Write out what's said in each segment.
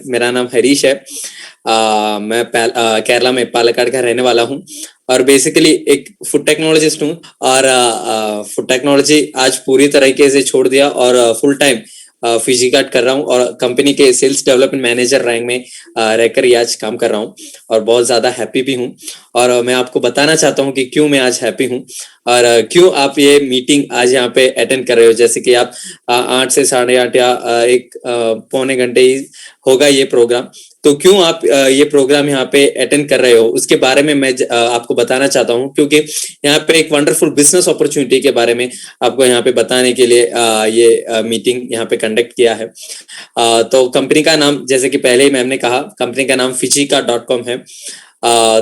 मेरा नाम हरीश है। मैं केरला में पालक्काड का रहने वाला हूँ और बेसिकली एक फूड टेक्नोलॉजिस्ट हूँ। और फूड टेक्नोलॉजी आज पूरी तरीके से छोड़ दिया और फुल टाइम फिजी कार्ड कर रहा हूँ और कंपनी के सेल्स डेवलपमेंट मैनेजर रैंक में रहकर ही आज काम कर रहा हूँ और बहुत ज्यादा हैप्पी भी हूँ। और मैं आपको बताना चाहता हूँ कि क्यों मैं आज हैप्पी हूँ और क्यों आप ये मीटिंग आज यहाँ पे अटेंड कर रहे हो। जैसे कि आप 8 से 8:30 या एक पौने घंटे ही होगा ये प्रोग्राम, तो क्यों आप ये प्रोग्राम यहाँ पे अटेंड कर रहे हो उसके बारे में मैं आपको बताना चाहता हूँ, क्योंकि यहाँ पे एक वंडरफुल बिजनेस अपॉर्चुनिटी के बारे में आपको यहाँ पे बताने के लिए ये मीटिंग यहाँ पे कंडक्ट किया है। तो कंपनी का नाम, जैसे कि पहले ही मैम ने कहा, कंपनी का नाम fijica.com है।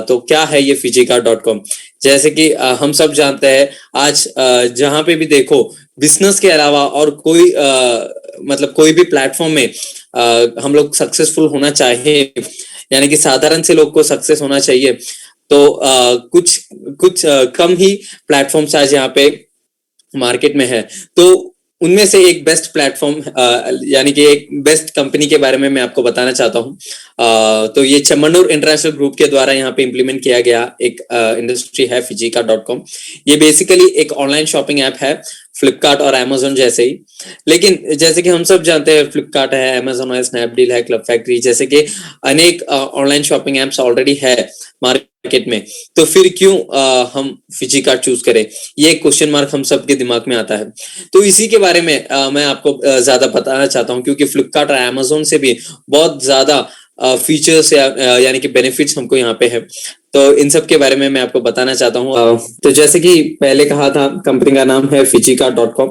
तो क्या है ये fijica.com? जैसे कि हम सब जानते हैं आज जहां पे भी देखो बिजनेस के अलावा और कोई मतलब कोई भी प्लेटफॉर्म में हम लोग सक्सेसफुल होना चाहिए, यानी कि साधारण से लोग को सक्सेस होना चाहिए, तो कुछ कम ही प्लेटफॉर्म्स आज यहाँ पे मार्केट में है। तो उनमें से एक बेस्ट प्लेटफॉर्म यानी कि एक बेस्ट कंपनी के बारे में मैं आपको बताना चाहता हूँ। तो ये चेम्मंडूर इंटरनेशनल ग्रुप के द्वारा यहाँ पे इम्प्लीमेंट किया गया एक इंडस्ट्री है fijica.com। ये बेसिकली एक ऑनलाइन शॉपिंग ऐप है, फ्लिपकार्ट और अमेजोन जैसे ही। लेकिन जैसे कि हम सब जानते हैं फ्लिपकार्ट है, अमेजोन है, स्नैपडील है, क्लब फैक्ट्री जैसे कि अनेक ऑनलाइन शॉपिंग एप्स ऑलरेडी है मार्केट में, तो फिर क्यों हम fijica चूज करें, ये क्वेश्चन मार्क हम सबके दिमाग में आता है। तो इसी के बारे में मैं आपको ज्यादा बताना चाहता हूँ, क्योंकि फ्लिपकार्ट और अमेजोन से भी बहुत ज्यादा फीचर्स यानी कि बेनिफिट्स हमको यहाँ पे है। तो इन सब के बारे में मैं आपको बताना चाहता हूँ। तो जैसे कि पहले कहा था, कंपनी का नाम है fijica.com।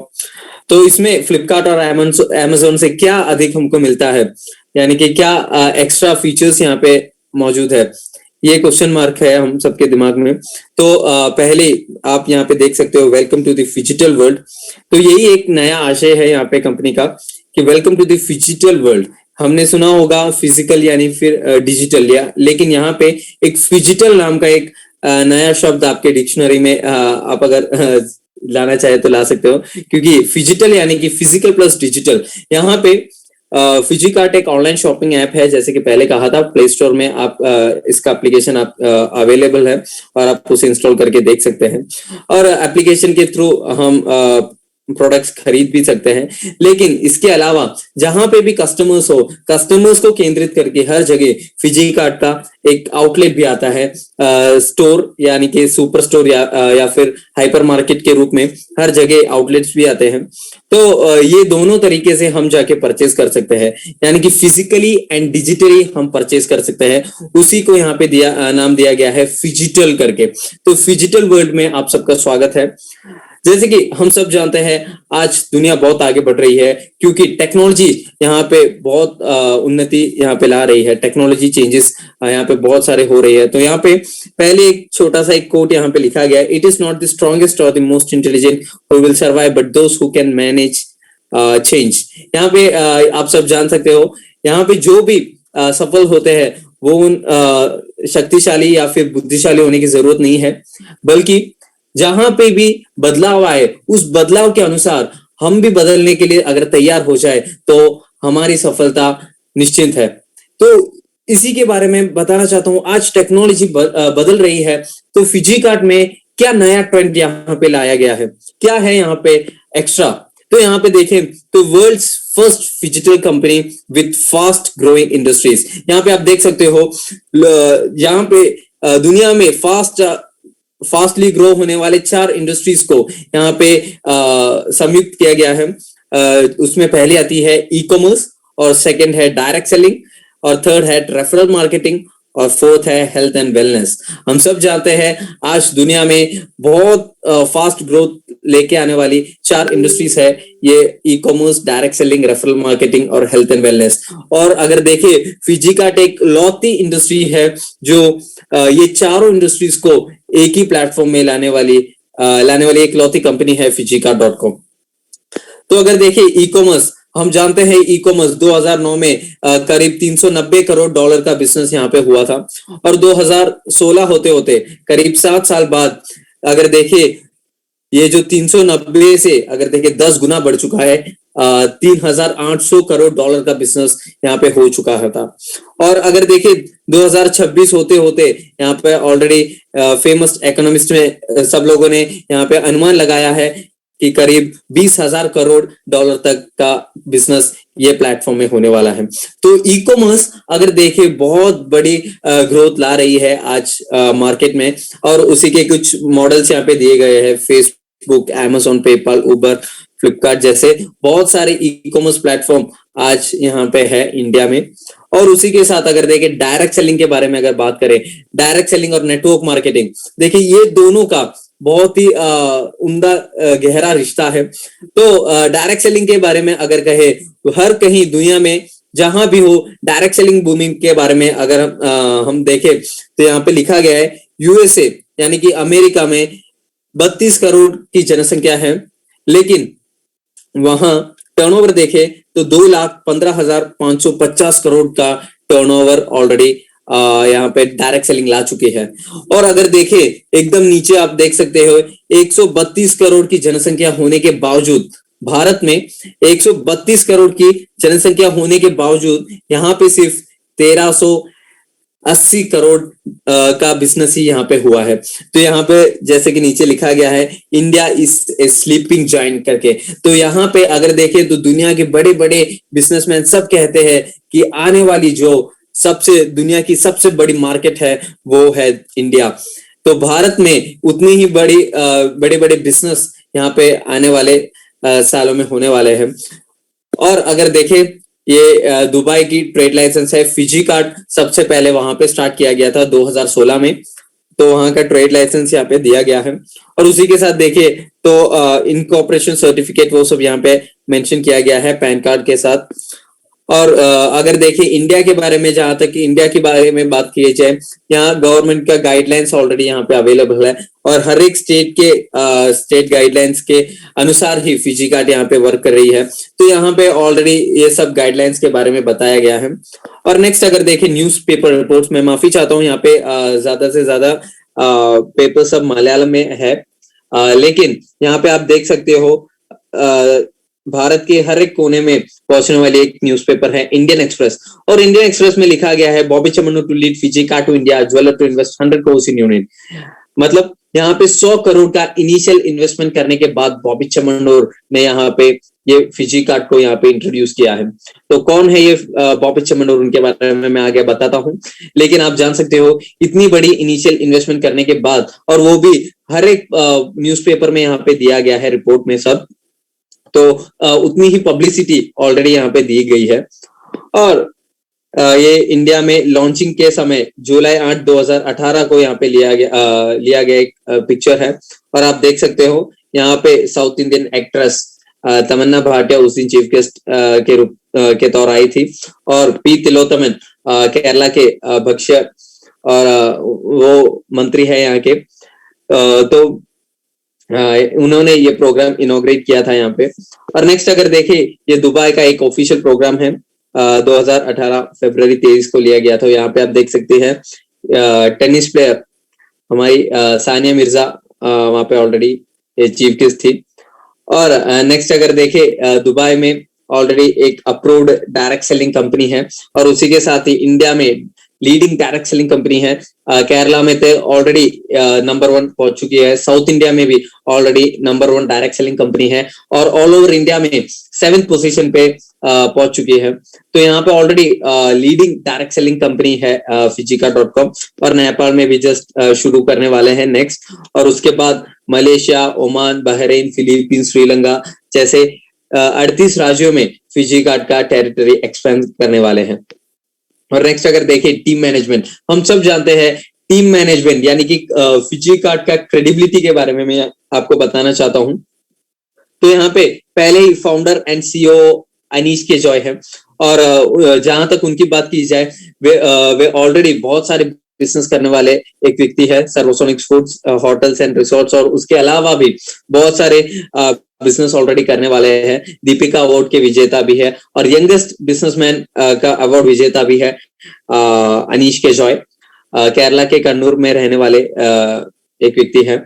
तो इसमें फ्लिपकार्ट और अमेजोन से क्या अधिक हमको मिलता है, यानी कि क्या एक्स्ट्रा फीचर्स यहाँ पे मौजूद है, ये क्वेश्चन मार्क है हम सबके दिमाग में। तो पहले आप यहाँ पे देख सकते हो, welcome to the phygital world. तो यही एक नया आशय है यहाँ पे कंपनी का कि welcome to the phygital world. हमने सुना होगा फिजिकल यानी फिर डिजिटल, या लेकिन यहाँ पे एक फिजिटल नाम का एक नया शब्द आपके डिक्शनरी में आप अगर लाना चाहे तो ला सकते हो, क्योंकि फिजिटल यानी कि फिजिकल प्लस डिजिटल। यहाँ पे fijica एक ऑनलाइन शॉपिंग ऐप है, जैसे कि पहले कहा था प्ले स्टोर में आप इसका एप्लीकेशन आप अवेलेबल है और आप उसे इंस्टॉल करके देख सकते हैं और एप्लीकेशन के थ्रू हम प्रोडक्ट्स खरीद भी सकते हैं। लेकिन इसके अलावा जहां पे भी कस्टमर्स को केंद्रित करके हर जगह fijica का एक आउटलेट भी आता है, स्टोर यानी कि सुपर स्टोर या फिर हाइपर मार्केट के रूप में हर जगह आउटलेट्स भी आते हैं। तो ये दोनों तरीके से हम जाके परचेज कर सकते हैं, यानी कि फिजिकली एंड डिजिटली हम परचेज कर सकते हैं। उसी को यहाँ पे नाम दिया गया है फिजिटल करके। तो फिजिटल वर्ल्ड में आप सबका स्वागत है। जैसे कि हम सब जानते हैं आज दुनिया बहुत आगे बढ़ रही है, क्योंकि टेक्नोलॉजी यहाँ पे बहुत उन्नति यहाँ पे ला रही है। टेक्नोलॉजी चेंजेस यहाँ पे बहुत सारे हो रही है। तो यहाँ पे पहले एक छोटा सा एक कोट यहाँ पे लिखा गया, it is not the strongest or the most intelligent who will survive but those who can manage change. यहाँ पे आप सब जान सकते हो, यहाँ पे जो भी सफल होते हैं वो उन शक्तिशाली या फिर बुद्धिशाली होने की जरूरत नहीं है, बल्कि जहां पे भी बदलाव आए उस बदलाव के अनुसार हम भी बदलने के लिए अगर तैयार हो जाए तो हमारी सफलता निश्चित है। तो इसी के बारे में बताना चाहता हूं। आज टेक्नोलॉजी बदल रही है, तो fijica में क्या नया ट्रेंड यहाँ पे लाया गया है, क्या है यहाँ पे एक्स्ट्रा। तो यहाँ पे देखें तो world's first phygital company with fast growing industries. यहाँ पे आप देख सकते हो, यहाँ पे दुनिया में फास्टली ग्रो होने वाले 4 इंडस्ट्रीज को यहाँ पे संयुक्त किया गया है। उसमें पहली आती है ई कॉमर्स, और सेकंड है डायरेक्ट सेलिंग, और थर्ड है रेफरल मार्केटिंग, और फोर्थ है हेल्थ एंड वेलनेस। हम सब जानते हैं आज दुनिया में बहुत फास्ट ग्रोथ लेके आने वाली 4 इंडस्ट्रीज है, ये e commerce, direct selling, referral marketing और हेल्थ एंड वेलनेस। और अगर देखें fijica एक लौती इंडस्ट्री है जो ये चारों इंडस्ट्रीज को एक ही प्लेटफॉर्म में लाने वाली एक लौती कंपनी है fijica.com। तो अगर देखें ई कॉमर्स, हम जानते हैं ई कॉमर्स 2009 में करीब $390 करोड़ का बिजनेस यहाँ पे हुआ था, और 2016 होते होते करीब 7 साल बाद अगर देखें ये जो 390 से अगर देखें 10 गुना बढ़ चुका है $3,800 का बिजनेस यहाँ पे हो चुका है था। और अगर देखें 2026 होते होते यहाँ पे ऑलरेडी फेमस इकोनॉमिस्ट में सब लोगों ने यहाँ पे अनुमान लगाया है कि करीब $20,000 तक का बिजनेस ये प्लेटफॉर्म में होने वाला है। तो ई कॉमर्स अगर देखें बहुत बड़ी ग्रोथ ला रही है आज मार्केट में, और उसी के कुछ मॉडल्स यहाँ पे दिए गए हैं। फेसबुक, अमेजोन, पेपाल, उबर, फ्लिपकार्ट जैसे बहुत सारे ई कॉमर्स प्लेटफॉर्म आज यहाँ पे है इंडिया में। और उसी के साथ अगर देखें डायरेक्ट सेलिंग के बारे में अगर बात करें, डायरेक्ट सेलिंग और नेटवर्क मार्केटिंग, देखिए ये दोनों का बहुत ही उम्दा गहरा रिश्ता है। तो डायरेक्ट सेलिंग के बारे में अगर कहे तो हर कहीं दुनिया में जहां भी हो डायरेक्ट सेलिंग बूमिंग के बारे में अगर हम देखें तो यहाँ पे लिखा गया है यूएसए यानी कि अमेरिका में 32 करोड़ की जनसंख्या है, लेकिन वहां टर्नओवर देखे तो 2,15,550 करोड़ का टर्नओवर ऑलरेडी यहाँ पे डायरेक्ट सेलिंग ला चुकी है। और अगर देखे एकदम नीचे आप देख सकते हो 132 करोड़ की जनसंख्या होने के बावजूद, भारत में 132 करोड़ की जनसंख्या होने के बावजूद यहाँ पे सिर्फ 1,380 करोड़ का बिजनेस ही यहाँ पे हुआ है। तो यहाँ पे जैसे कि नीचे लिखा गया है India is a sleeping giant करके, तो यहाँ पे अगर देखें तो दुनिया के बड़े बड़े बिजनेसमैन सब कहते हैं कि आने वाली जो दुनिया की सबसे बड़ी मार्केट है वो है इंडिया। तो भारत में उतनी ही बड़े बड़े बिजनेस यहाँ पे आने वाले सालों में होने वाले हैं। और अगर देखें ये दुबई की ट्रेड लाइसेंस है, फिजी कार्ड सबसे पहले वहां पे स्टार्ट किया गया था 2016 में, तो वहां का ट्रेड लाइसेंस यहाँ पे दिया गया है। और उसी के साथ देखिए तो इनकॉर्पोरेशन सर्टिफिकेट वो सब यहाँ पे मेंशन किया गया है पैन कार्ड के साथ। और अगर देखें इंडिया के बारे में, जहां तक इंडिया के बारे में बात की जाए, यहाँ गवर्नमेंट का गाइडलाइंस ऑलरेडी यहाँ पे अवेलेबल है और हर एक स्टेट गाइडलाइंस के अनुसार ही फिजी कार्ड यहाँ पे वर्क कर रही है। तो यहाँ पे ऑलरेडी ये सब गाइडलाइंस के बारे में बताया गया है। और नेक्स्ट अगर देखें न्यूज़पेपर रिपोर्ट्स में, माफी चाहता हूँ यहाँ पे ज्यादा से ज्यादा पेपर सब मलयालम में है, लेकिन यहाँ पे आप देख सकते हो भारत के हर एक कोने में पहुंचने वाली एक न्यूज़पेपर है इंडियन एक्सप्रेस। और इंडियन एक्सप्रेस में लिखा गया है Bobby Chaman to lead Fiji card to India, jeweller to invest 100 crore in unit. मतलब यहाँ पे 100 करोड़ का इनिशियल इन्वेस्टमेंट करने के बाद बॉबी चमनोर ने यहाँ पे ये फिजी कार्ड को यहाँ पे इंट्रोड्यूस किया है। तो कौन है ये बॉबी चमनोर, उनके बारे में मैं आगे बताता हूँ। लेकिन आप जान सकते हो इतनी बड़ी इनिशियल इन्वेस्टमेंट करने के बाद, और वो भी हर एक न्यूज़पेपर में यहाँ पे दिया गया है रिपोर्ट में सब, तो उतनी ही पब्लिसिटी ऑलरेडी यहाँ पे दी गई है। और ये इंडिया में लॉन्चिंग के समय जुलाई 8, 2018 को यहाँ पे लिया गया एक पिक्चर है। और आप देख सकते हो यहाँ पे साउथ इंडियन एक्ट्रेस तमन्ना भाटिया उस दिन चीफ गेस्ट के रूप के तौर आई थी, और पी तिलोत्तमन केरला के भक्ष्य और वो मंत्री है यहाँ के, तो उन्होंने ये प्रोग्राम इनॉग्रेट किया था यहाँ पे। और नेक्स्ट अगर देखें ये दुबई का एक ऑफिशियल प्रोग्राम है, 2018 फरवरी 23 को लिया गया था। यहाँ पे आप देख सकते हैं टेनिस प्लेयर हमारी सानिया मिर्जा वहाँ पे ऑलरेडी चीफ गेस्ट थी। और नेक्स्ट अगर देखें दुबई में ऑलरेडी एक अप्रूव्ड डायरेक्ट सेलिंग कंपनी है, और उसी के साथ ही इंडिया में लीडिंग डायरेक्ट सेलिंग कंपनी है। केरला में तो ऑलरेडी नंबर 1 पहुंच चुकी है, साउथ इंडिया में भी already number 1 direct selling company है, और ऑल ओवर इंडिया में 7th पोजीशन पे पहुंच चुकी है। तो यहाँ पे already leading direct selling company है Fijica.com, और नेपाल में भी जस्ट शुरू करने वाले हैं नेक्स्ट। और उसके बाद Malaysia, Oman, Bahrain, Philippines, Sri Lanka जैसे 38 राज्यों में फिजी कार्ड का टेरिटरी एक्सपेंड करने वाले हैं। और नेक्स्ट अगर देखें टीम मैनेजमेंट, हम सब जानते हैं टीम मैनेजमेंट यानी कि फिजी कार्ड का क्रेडिबिलिटी के बारे में मैं आपको बताना चाहता हूं। तो यहाँ पे पहले ही फाउंडर एंड सीईओ अनीश के जॉय है, और जहां तक उनकी बात की जाए वे ऑलरेडी बहुत सारे बिजनेस करने वाले एक व्यक्ति है, सर्वोसोनिक्स फूड्स, होटल्स एंड रिसोर्ट्स, और उसके अलावा भी बहुत सारे बिजनेस ऑलरेडी करने वाले हैं। दीपिका अवार्ड के विजेता भी है, और यंगेस्ट बिजनेसमैन का अवार्ड विजेता भी है अनीश के जॉय, केरला के कन्नूर में रहने वाले एक व्यक्ति है।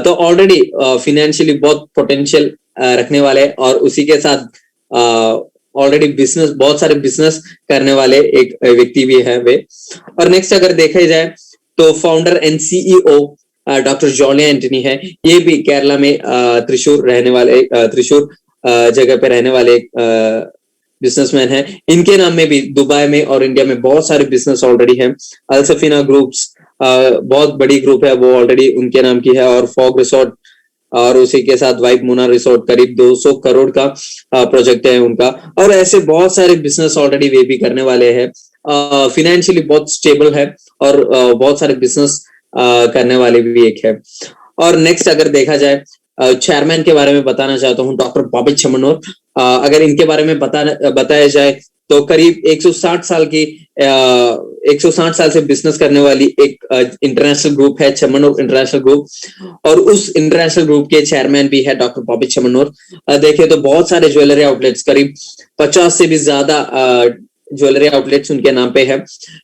तो ऑलरेडी फाइनेंशियली बहुत पोटेंशियल रखने वाले और उसी के साथ ऑलरेडी बिजनेस, बहुत सारे बिजनेस करने वाले एक व्यक्ति भी है वे। और नेक्स्ट अगर देखा जाए तो founder and CEO doctor jolly Antony है। ये भी केरला में त्रिशूर रहने वाले, त्रिशूर जगह पे रहने वाले बिजनेसमैन है। इनके नाम में भी दुबई में और इंडिया में बहुत सारे बिजनेस ऑलरेडी हैं। अल्सफिना ग्रुप्स बहुत बड़ी ग्रुप है, वो ऑलरेडी उनके नाम की है। और फॉग रिसोर्ट और उसी के साथ वाइब मुना रिसोर्ट करीब 200 करोड़ का प्रोजेक्ट है उनका। और ऐसे बहुत सारे बिजनेस ऑलरेडी वे भी करने वाले हैं। फिनेंशियली बहुत स्टेबल है और बहुत सारे बिजनेस करने वाले भी एक है। और नेक्स्ट अगर देखा जाए चेयरमैन के बारे में बताना चाहता हूँ, डॉक्टर बॉबी चमनोर। अगर इनके बारे में बताया जाए तो करीब 160 साल की 160 साल से बिजनेस करने वाली एक इंटरनेशनल ग्रुप है, चमनोर इंटरनेशनल ग्रुप। और उस इंटरनेशनल ग्रुप के चेयरमैन भी है डॉक्टर बॉबी चमनोर। देखे तो बहुत सारे ज्वेलरी आउटलेट्स, करीब 50 से भी ज्यादा ज्वेलरी आउटलेट्स उनके नाम पे है।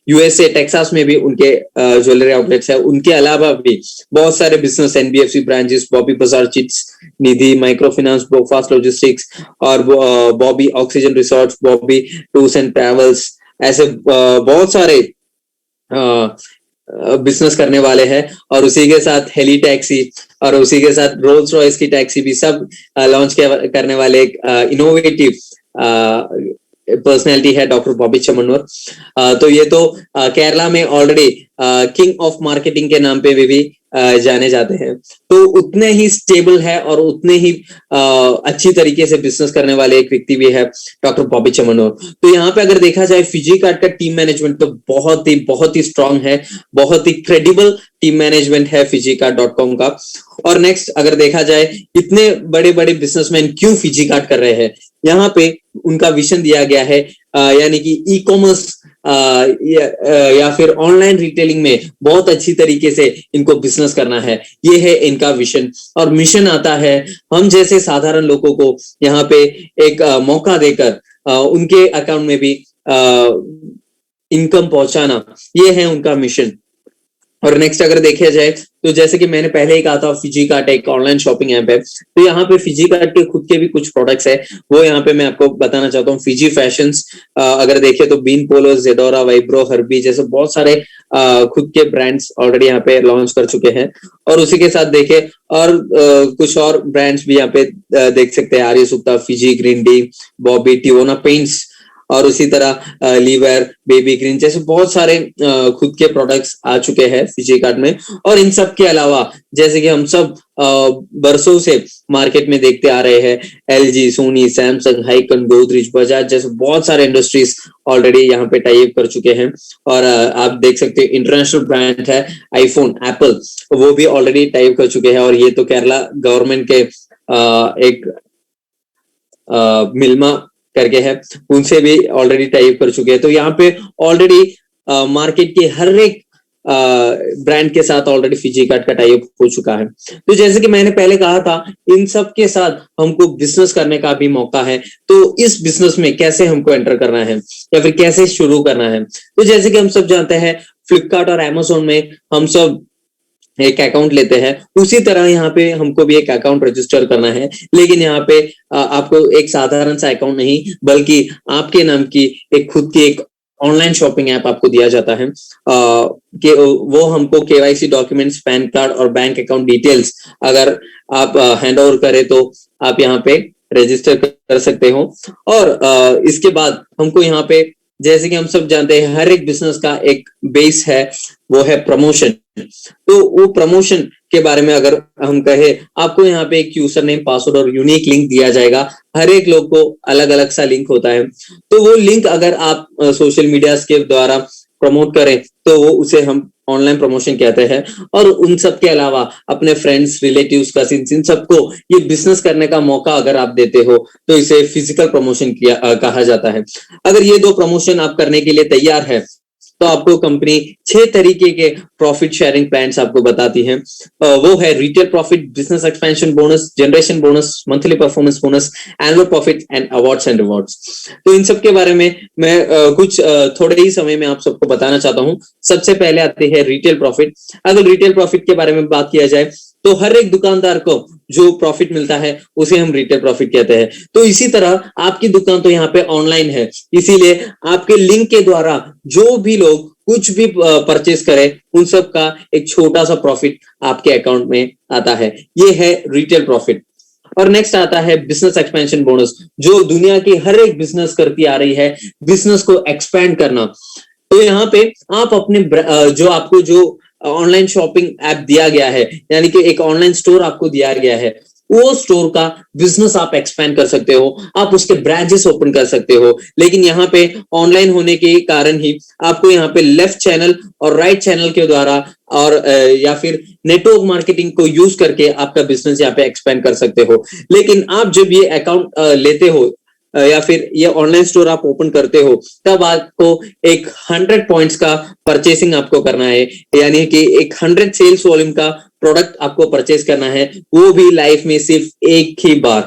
यूएसए टेक्सास में भी उनके ज्वेलरी आउटलेट्स है। उनके अलावा भी बहुत सारे बिजनेस, एनबीएफसी ब्रांचेस, बॉबी बाजार चिट्स, निधि माइक्रो फाइनेंस, ब्रोफास्ट लॉजिस्टिक्स और Bobby oxygen resorts, Bobby tours and travels, ऐसे बहुत सारे बिजनेस करने वाले हैं। और उसी के साथ हेली टैक्सी और उसी के साथ रोल्स रॉयस की टैक्सी भी सब लॉन्च करने वाले एक इनोवेटिव पर्सनैलिटी है डॉक्टर बॉबी चमनोर। तो ये तो केरला में ऑलरेडी किंग ऑफ मार्केटिंग के नाम पे भी जाने जाते हैं। तो उतने ही स्टेबल है और उतने ही अच्छी तरीके से बिजनेस करने वाले एक व्यक्ति भी है डॉक्टर बॉबी चमनोर। तो यहाँ पे अगर देखा जाए फिजी कार्ड का टीम मैनेजमेंट तो बहुत ही स्ट्रांग है, बहुत ही क्रेडिबल टीम मैनेजमेंट है फिजीकार्ड.com का। और नेक्स्ट अगर देखा जाए इतने बड़े बड़े बिजनेसमैन क्यों फिजी कार्ड कर रहे हैं, यहाँ पे उनका विजन दिया गया है, यानी कि ई कॉमर्स या फिर ऑनलाइन रिटेलिंग में बहुत अच्छी तरीके से इनको बिजनेस करना है। ये है इनका विजन। और मिशन आता है हम जैसे साधारण लोगों को यहाँ पे एक मौका देकर उनके अकाउंट में भी इनकम पहुंचाना, ये है उनका मिशन। और नेक्स्ट अगर देखा जाए तो जैसे कि मैंने पहले ही कहा था, फिजी कार्ट एक ऑनलाइन शॉपिंग ऐप है। तो यहाँ पे फिजी कार्ट के खुद के भी कुछ प्रोडक्ट्स है, वो यहाँ पे मैं आपको बताना चाहता हूँ। फिजी फैशंस अगर देखें तो बीन पोलो, जेडोरा, वाइब्रो, हर्बी जैसे बहुत सारे खुद के ब्रांड्स ऑलरेडी यहाँ पे लॉन्च कर चुके हैं। और उसी के साथ देखे और कुछ और ब्रांड्स भी यहाँ पे देख सकते हैं, आर्य सुक्ता, फिजी ग्रीन टी, बॉबी, टिओना पेंट्स और उसी तरह लीवर, बेबी ग्रीन जैसे बहुत सारे खुद के प्रोडक्ट्स आ चुके हैं फिजी कार्ट में। और इन सब के अलावा जैसे कि हम सब बरसों से मार्केट में देखते आ रहे हैं, एलजी, सोनी, सैमसंग, हाइकन, गोदरेज, बजाज जैसे बहुत सारे इंडस्ट्रीज ऑलरेडी यहाँ पे टाई अप कर चुके हैं। और आप देख सकते हैं इंटरनेशनल ब्रांड है आईफोन, एप्पल, वो भी ऑलरेडी टाई अप कर चुके हैं। और ये तो केरला गवर्नमेंट के एक मिल्मा करके है, उनसे भी ऑलरेडी टाइप कर चुके हैं। तो यहाँ पे ऑलरेडी मार्केट के हर एक ब्रांड के साथ ऑलरेडी फिजी कार्ट का टाइप हो चुका है। तो जैसे कि मैंने पहले कहा था, इन सब के साथ हमको बिजनेस करने का भी मौका है। तो इस बिजनेस में कैसे हमको एंटर करना है या फिर कैसे शुरू करना है, तो जैसे कि हम सब जानते हैं फ्लिपकार्ट और अमेज़न में हम सब एक अकाउंट लेते हैं, उसी तरह यहाँ पे हमको भी एक अकाउंट रजिस्टर करना है। लेकिन यहाँ पे आपको एक साधारण सा अकाउंट नहीं, बल्कि आपके नाम की एक खुद की एक ऑनलाइन शॉपिंग ऐप आपको दिया जाता है कि वो हमको केवाईसी डॉक्यूमेंट्स, पैन कार्ड और बैंक अकाउंट डिटेल्स अगर आप हैंड ओवर करें तो आप यहाँ पे रजिस्टर कर सकते हो। और इसके बाद हमको यहाँ पे, जैसे कि हम सब जानते हैं, हर एक बिजनेस का एक बेस है, वो है प्रमोशन। तो वो प्रमोशन के बारे में अगर हम कहे, आपको यहाँ पे एक यूजर नेम, पासवर्ड और यूनिक लिंक दिया जाएगा। हर एक लोग को अलग अलग सा लिंक होता है। तो वो लिंक अगर आप सोशल मीडिया के द्वारा प्रमोट करें तो वो उसे हम ऑनलाइन प्रमोशन कहते हैं। और उन सब के अलावा अपने फ्रेंड्स, रिलेटिव्स, कजिन्स, इन सबको ये बिजनेस करने का मौका अगर आप देते हो तो इसे फिजिकल प्रमोशन कहा जाता है। अगर ये दो प्रमोशन आप करने के लिए तैयार है तो आपको कंपनी 6 तरीके के प्रॉफिट शेयरिंग प्लान्स आपको बताती है। वो है retail profit, business expansion bonus, generation bonus, monthly performance bonus, annual profit and awards and rewards. तो इन सब के बारे में मैं कुछ थोड़े ही समय में आप सबको बताना चाहता हूँ। सबसे पहले आती है रिटेल प्रॉफिट। अगर रिटेल प्रॉफिट के बारे में बात किया जाए तो हर एक दुकानदार को जो प्रॉफिट मिलता है उसे हम रिटेल प्रॉफिट कहते हैं। तो इसी तरह आपकी दुकान तो यहाँ पे ऑनलाइन है, इसीलिए आपके लिंक के द्वारा जो भी लोग कुछ भी परचेस करें उन सब का एक छोटा सा प्रॉफिट आपके अकाउंट में आता है। ये है रिटेल प्रॉफिट। और नेक्स्ट आता है बिजनेस एक्सपेंशन बोनस, जो दुनिया की हर एक बिजनेस करती आ रही है, बिजनेस को एक्सपेंड करना। तो यहाँ पे आप अपने जो आपको जो ऑनलाइन शॉपिंग ऐप दिया गया है, यानी कि एक ऑनलाइन स्टोर आपको दिया गया है, वो स्टोर का बिजनेस आप एक्सपेंड कर सकते हो, आप उसके ब्रांचेस ओपन कर सकते हो। लेकिन यहाँ पे ऑनलाइन होने के कारण ही आपको यहाँ पे लेफ्ट चैनल और राइट चैनल के द्वारा और या फिर नेटवर्क मार्केटिंग को यूज करके आपका बिजनेस यहाँ पे एक्सपेंड कर सकते हो। लेकिन आप जब ये अकाउंट लेते हो या फिर ये ऑनलाइन स्टोर आप ओपन करते हो, तब आपको एक 100 पॉइंट्स का परचेसिंग आपको करना है, यानी कि एक 100 सेल्स वॉल्यूम का प्रोडक्ट आपको परचेस करना है, वो भी लाइफ में सिर्फ एक ही बार।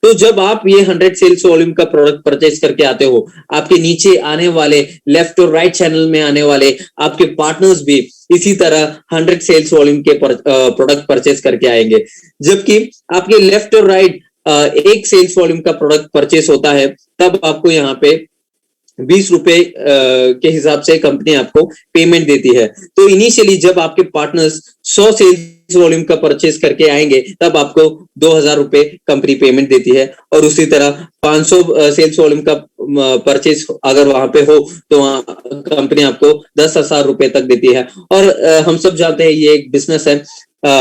तो जब आप ये 100 सेल्स वॉल्यूम का प्रोडक्ट परचेस करके आते हो, आपके नीचे आने वाले लेफ्ट और राइट चैनल में आने वाले आपके पार्टनर्स भी इसी तरह 100 सेल्स वॉल्यूम के प्रोडक्ट परचेस करके आएंगे। जबकि आपके लेफ्ट और राइट एक सेल्स वॉल्यूम का प्रोडक्ट परचेस होता है, तब आपको यहाँ पे 20 रुपए के हिसाब से कंपनी आपको पेमेंट देती है। तो इनिशियली जब आपके पार्टनर्स 100 सेल्स वॉल्यूम का परचेस करके आएंगे, तब आपको 2000 रुपए कंपनी पेमेंट देती है। और उसी तरह 500 सेल्स वॉल्यूम का परचेस अगर वहां पे हो तो कंपनी आपको 10,000 रुपए तक देती है। और हम सब जानते हैं ये एक बिजनेस है,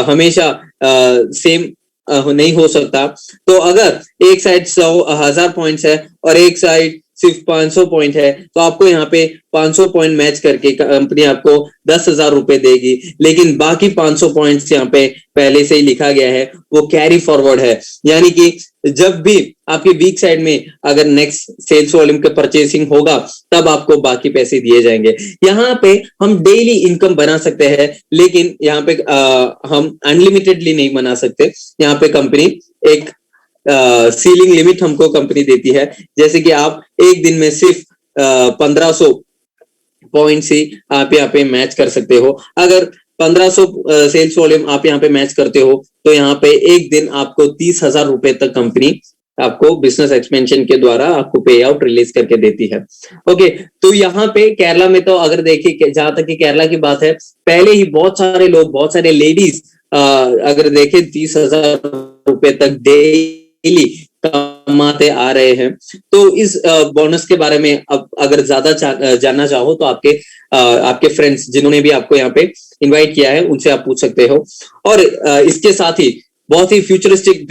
हमेशा सेम नहीं हो सकता। तो अगर एक साइड 100,000 पॉइंट्स है और एक साइड सिर्फ 500 पॉइंट है, तो आपको यहाँ पे 500 पॉइंट मैच करके कंपनी आपको 10,000 रुपए देगी। लेकिन बाकी 500 पॉइंट्स यहाँ पे पहले से ही लिखा गया है, वो कैरी फॉरवर्ड है, यानी कि जब भी आपके वीक साइड में अगर नेक्स्ट सेल्स वॉल्यूम का परचेसिंग होगा, तब आपको बाकी पैसे दिए जाएंगे। यहाँ पे हम डेली इनकम बना सकते हैं, लेकिन यहाँ पे हम अनलिमिटेडली नहीं बना सकते। यहाँ पे कंपनी एक सीलिंग लिमिट हमको कंपनी देती है, जैसे कि आप एक दिन में सिर्फ 1500 पॉइंट्स ही आप यहाँ पे मैच कर सकते हो। अगर 1500 सेल्स वॉल्यूम आप यहाँ पे मैच करते हो, तो यहाँ पे एक दिन आपको 30,000 रुपए तक कंपनी आपको बिजनेस एक्सपेंशन के द्वारा आपको पे आउट रिलीज करके देती है। ओके, तो यहाँ पे केरला में तो अगर देखिए, जहां तक कि केरला की बात है, पहले ही बहुत सारे लोग, बहुत सारे लेडीज अगर देखें 30,000 रुपए तक डेली कमाते आ रहे हैं। तो इस बोनस के बारे में अब अगर ज्यादा जानना चाहो तो आपके फ्रेंड्स जिन्होंने भी आपको यहाँ पे इनवाइट किया है, उनसे आप पूछ सकते हो। और इसके साथ ही बहुत ही फ्यूचरिस्टिक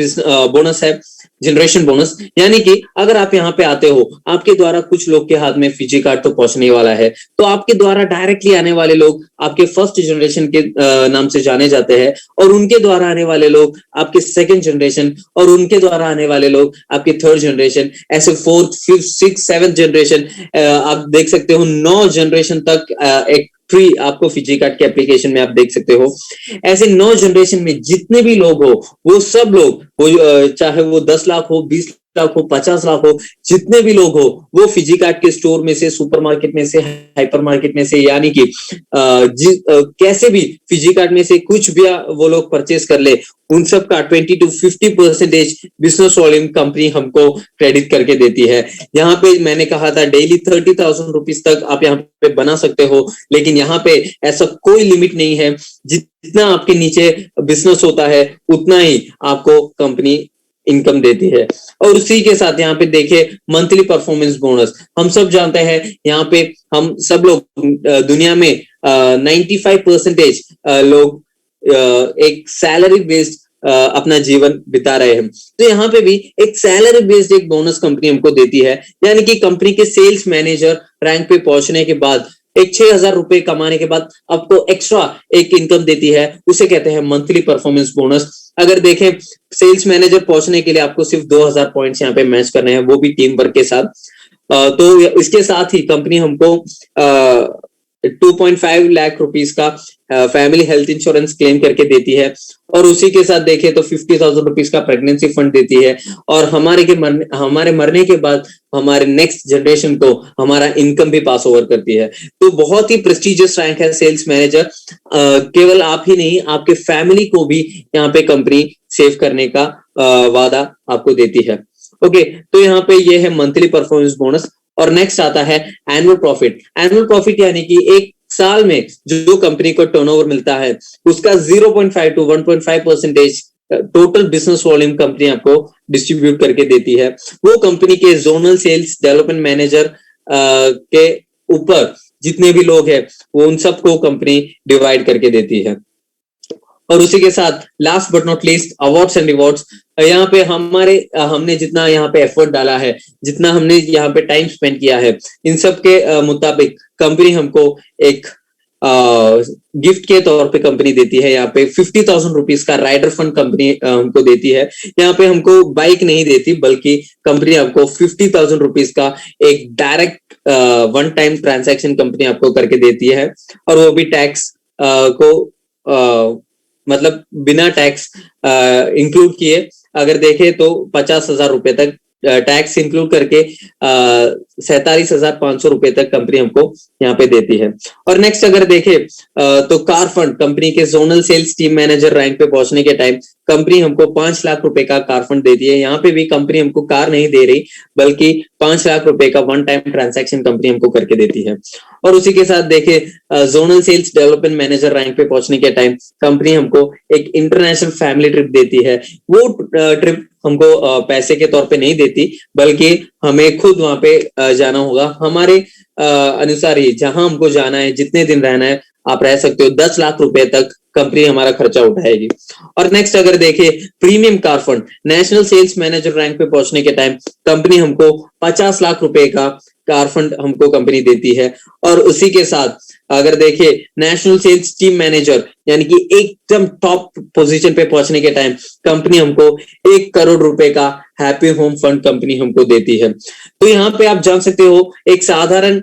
बोनस है, जनरेशन बोनस, यानी कि अगर आप यहाँ पे आते हो, आपके द्वारा कुछ लोग के हाथ में फिजी कार्ड तो पहुंचने वाला है, तो आपके द्वारा डायरेक्टली आने वाले लोग आपके फर्स्ट जनरेशन के नाम से जाने जाते हैं, और उनके द्वारा आने वाले लोग आपके सेकंड जनरेशन, और उनके द्वारा आने वाले लोग आपके थर्ड जनरेशन, ऐसे fourth, fifth, six, seventh generation, आप देख सकते हो 9 जनरेशन तक एक फ्री आपको फिजी कार्ड के एप्लीकेशन में आप देख सकते हो। ऐसे 9 जनरेशन में जितने भी लोग हो, वो सब लोग, वो चाहे वो 10 लाख हो, 20 लाख हो, 50 लाख हो, जितने भी लोग हो, वो फिजी कार्ड के स्टोर में से, सुपरमार्केट में से, हाइपर मार्केट में से, यानी कि कैसे भी फिजी कार्ड में से कुछ भी वो लोग परचेस कर ले, उन सब का 20 to 50% बिजनेस वॉल्यूम कंपनी हमको क्रेडिट करके देती है। यहाँ पे मैंने कहा था डेली 30,000 रुपीज तक आप यहाँ पे बना सकते हो, लेकिन यहाँ पे ऐसा कोई लिमिट नहीं है। जितना आपके नीचे बिजनेस होता है, उतना ही आपको कंपनी इनकम देती है। और उसी के साथ यहाँ पे देखिए मंथली परफॉर्मेंस बोनस, हम सब जानते हैं यहाँ पे हम सब लोग दुनिया में 95% लोग एक सैलरी बेस्ड अपना जीवन बिता रहे हैं। तो यहाँ पे भी एक सैलरी बेस्ड एक बोनस कंपनी हमको देती है, यानी कि कंपनी के सेल्स मैनेजर रैंक पे पहुंचने के बाद एक 6,000 रुपए कमाने के बाद आपको एक्स्ट्रा एक इनकम देती है, उसे कहते हैं मंथली परफॉर्मेंस बोनस। अगर देखें सेल्स मैनेजर पहुंचने के लिए आपको सिर्फ 2,000 पॉइंट्स यहाँ पे मैच करने हैं, वो भी टीम वर्क के साथ। तो इसके साथ ही कंपनी हमको 2.5 लाख रुपीस का फैमिली हेल्थ इंश्योरेंस क्लेम करके देती है, और उसी के साथ देखें तो 50,000 रुपीस का प्रेगनेंसी फंड देती है, और हमारे मरने के बाद हमारे नेक्स्ट जनरेशन को हमारा इनकम भी पास ओवर करती है। तो बहुत ही प्रेस्टिजियस रैंक है सेल्स मैनेजर। केवल आप ही नहीं, आपके फैमिली को भी यहाँ पे कंपनी सेव करने का वादा आपको देती है। ओके, तो यहाँ पे ये है मंथली परफॉर्मेंस बोनस। और नेक्स्ट आता है एनुअल प्रॉफिट। एनुअल प्रॉफिट यानी कि एक साल में जो कंपनी को टर्नओवर मिलता है उसका 0.5 to 1.5% total business volume company आपको डिस्ट्रीब्यूट करके देती है। वो कंपनी के जोनल सेल्स डेवलपमेंट मैनेजर के ऊपर जितने भी लोग हैं वो उन सबको कंपनी डिवाइड करके देती है। और उसी के साथ last but not least awards and rewards. यहाँ पे हमने जितना यहाँ पे एफर्ट डाला है, जितना हमने यहाँ पे टाइम स्पेंड किया है, इन सब के मुताबिक कंपनी हमको एक गिफ्ट के तौर पे कंपनी देती है। यहाँ पे 50,000 रुपीस का राइडर फंड कंपनी हमको देती है। यहाँ पे हमको बाइक नहीं देती, बल्कि कंपनी आपको 50,000 रुपीस का एक direct one time transaction company आपको करके देती है, और वो भी टैक्स को मतलब बिना टैक्स इंक्लूड किए अगर देखें तो 50,000 रुपए तक टैक्स इंक्लूड करके 47,500 रुपए तक कंपनी हमको यहाँ पे देती है। और नेक्स्ट अगर देखें तो कार फंड, कंपनी के zonal sales team manager rank पे पहुंचने के टाइम कंपनी हमको 5 लाख रुपए का कार फंड देती है। यहाँ पे भी कंपनी हमको कार नहीं दे रही, बल्कि 5 लाख रुपए का वन टाइम ट्रांजैक्शन कंपनी हमको करके देती है। और उसी के साथ देखें zonal sales development manager rank पे पहुंचने के टाइम कंपनी हमको एक इंटरनेशनल फैमिली ट्रिप देती है। वो ट्रिप हमको पैसे के तौर पे नहीं देती, बल्कि हमें खुद वहां पे जाना होगा। हमारे अनुसार ही जहां हमको जाना है, जितने दिन रहना है आप रह सकते हो। 10 लाख रुपए तक कंपनी हमारा खर्चा उठाएगी। और नेक्स्ट अगर देखें premium car fund, national sales manager rank पे पहुंचने के टाइम कंपनी हमको 50 लाख रुपए का कार फंड हमको कंपनी देती है। और उसी के साथ अगर देखें नेशनल सेल्स टीम मैनेजर यानी कि एकदम टॉप पोजीशन पे पहुंचने के टाइम कंपनी हमको 1 करोड़ रुपए का हैप्पी होम फंड कंपनी हमको देती है। तो यहाँ पे आप जान सकते हो एक साधारण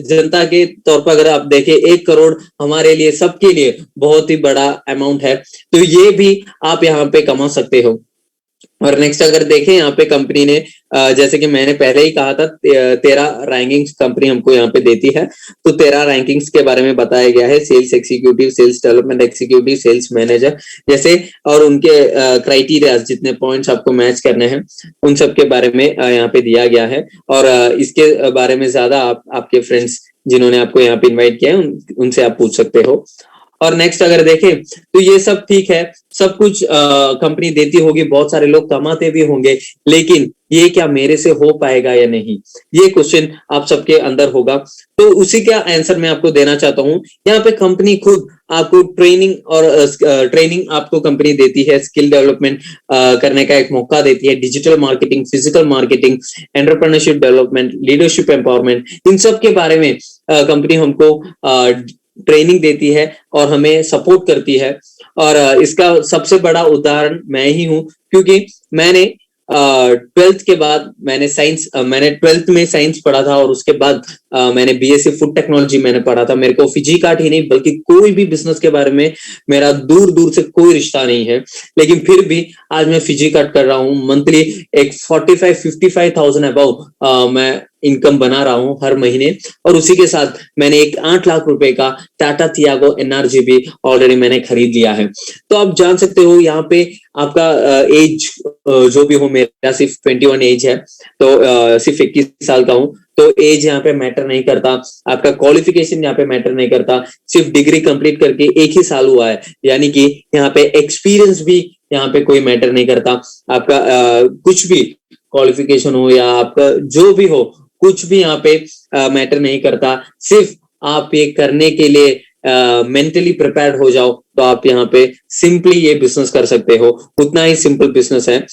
जनता के तौर पर अगर आप देखें 1 करोड़ हमारे लिए, सबके लिए बहुत ही बड़ा अमाउंट है। तो ये भी आप यहाँ पे कमा सकते हो। और नेक्स्ट अगर देखें यहाँ पे कंपनी ने जैसे कि मैंने पहले ही कहा था 13 रैंकिंग्स कंपनी हमको यहाँ पे देती है। तो 13 रैंकिंग्स के बारे में बताया गया है, sales executive, sales development executive, sales manager जैसे, और उनके क्राइटेरिया जितने पॉइंट्स आपको मैच करने हैं उन सब के बारे में यहाँ पे दिया गया है। और इसके बारे में ज्यादा आप आपके फ्रेंड्स जिन्होंने आपको यहाँ पे इन्वाइट किया है उनसे आप पूछ सकते हो। और नेक्स्ट अगर देखें तो ये सब ठीक है, सब कुछ कंपनी देती होगी, बहुत सारे लोग कमाते भी होंगे, लेकिन ये क्या मेरे से हो पाएगा या नहीं, ये क्वेश्चन आप सबके अंदर होगा। तो उसी का आंसर मैं आपको देना चाहता हूँ। यहाँ पे कंपनी खुद आपको ट्रेनिंग आपको कंपनी देती है, स्किल डेवलपमेंट करने का एक मौका देती है, digital marketing, physical marketing, entrepreneurship development, leadership empowerment, इन सब के बारे में कंपनी हमको ट्रेनिंग देती है और हमें सपोर्ट करती है। और इसका सबसे बड़ा उदाहरण मैं ही हूं, क्योंकि मैंने 12th के बाद मैंने 12th में साइंस पढ़ा था, और उसके बाद मैंने बीएससी फूड टेक्नोलॉजी मैंने पढ़ा था। मेरे को फिजी कार्ट ही नहीं बल्कि कोई भी बिजनेस के बारे में मेरा दूर दूर से कोई रिश्ता नहीं है, लेकिन फिर भी आज मैं फिजी कार्ट कर रहा हूँ। मंथली एक 45-55,000 अबाउ मैं इनकम बना रहा हूँ हर महीने। और उसी के साथ मैंने एक 8 लाख रुपए का टाटा टियागो एनआरजी भी ऑलरेडी मैंने खरीद लिया है। तो आप जान सकते हो यहाँ पे आपका एज जो भी हो, मेरा सिर्फ 21 एज है, तो सिर्फ 21 साल का हूँ। तो एज यहाँ पे मैटर नहीं करता, आपका क्वालिफिकेशन यहाँ पे मैटर नहीं करता, सिर्फ डिग्री कंप्लीट करके 1 ही साल हुआ है, यानी कि यहाँ पे एक्सपीरियंस भी यहाँ पे कोई मैटर नहीं करता। आपका कुछ भी क्वालिफिकेशन हो या आपका जो भी हो, कुछ भी यहाँ पे मैटर नहीं करता। सिर्फ आप ये करने के लिए मेंटली प्रिपेयर्ड हो जाओ, तो आप यहाँ पे सिंपली ये बिजनेस कर सकते हो। उतना ही सिंपल बिजनेस है।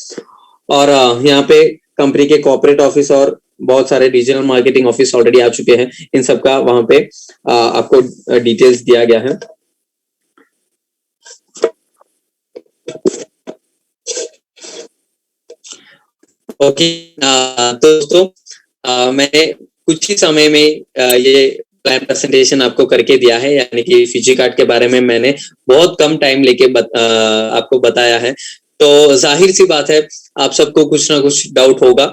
और यहाँ पे कंपनी के कॉर्पोरेट ऑफिस और बहुत सारे डिजिटल मार्केटिंग ऑफिस ऑलरेडी आ चुके हैं, इन सब का वहां पे आपको डिटेल्स दिया गया है। ओके दोस्तों, मैंने कुछ ही समय में ये प्लान प्रेजेंटेशन आपको करके दिया है, यानी कि फिजी कार्ड के बारे में मैंने बहुत कम टाइम लेके आपको बताया है। तो जाहिर सी बात है आप सबको कुछ ना कुछ डाउट होगा।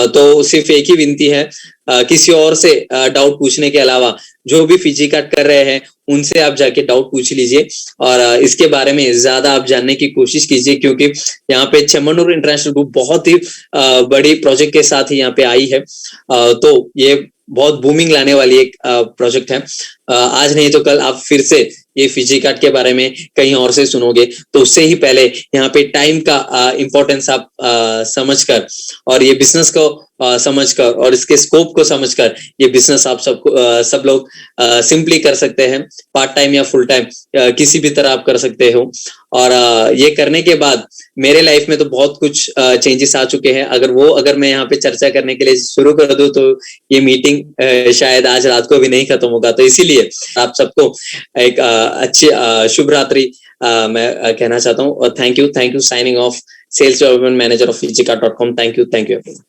तो सिर्फ एक ही विनती है, किसी और से डाउट पूछने के अलावा जो भी फिजी कार्ड कर रहे हैं उनसे आप जाके डाउट पूछ लीजिए और इसके बारे में ज्यादा आप जानने की कोशिश कीजिए, क्योंकि यहाँ पे चेम्मनूर इंटरनेशनल ग्रुप बहुत ही बड़ी प्रोजेक्ट के साथ ही यहाँ पे आई है। तो ये बहुत बूमिंग लाने वाली एक प्रोजेक्ट है। आज नहीं तो कल आप फिर से ये फिजी कार्ड के बारे में कहीं और से सुनोगे। तो उससे ही पहले यहाँ पे टाइम का इम्पोर्टेंस आप समझकर और ये बिजनेस को समझकर और इसके स्कोप को समझकर ये बिजनेस आप सब लोग सिंपली कर सकते हैं। पार्ट टाइम या फुल टाइम किसी भी तरह आप कर सकते हो। और ये करने के बाद मेरे लाइफ में तो बहुत कुछ चेंजेस आ चुके हैं। अगर मैं यहाँ पे चर्चा करने के लिए शुरू कर दूं तो ये मीटिंग शायद आज रात को भी नहीं खत्म होगा। तो इसीलिए आप सबको एक अच्छी शुभ रात्रि मैं कहना चाहता हूँ। और thank you signing off sales development manager of फिजिका.com। Thank you everyone.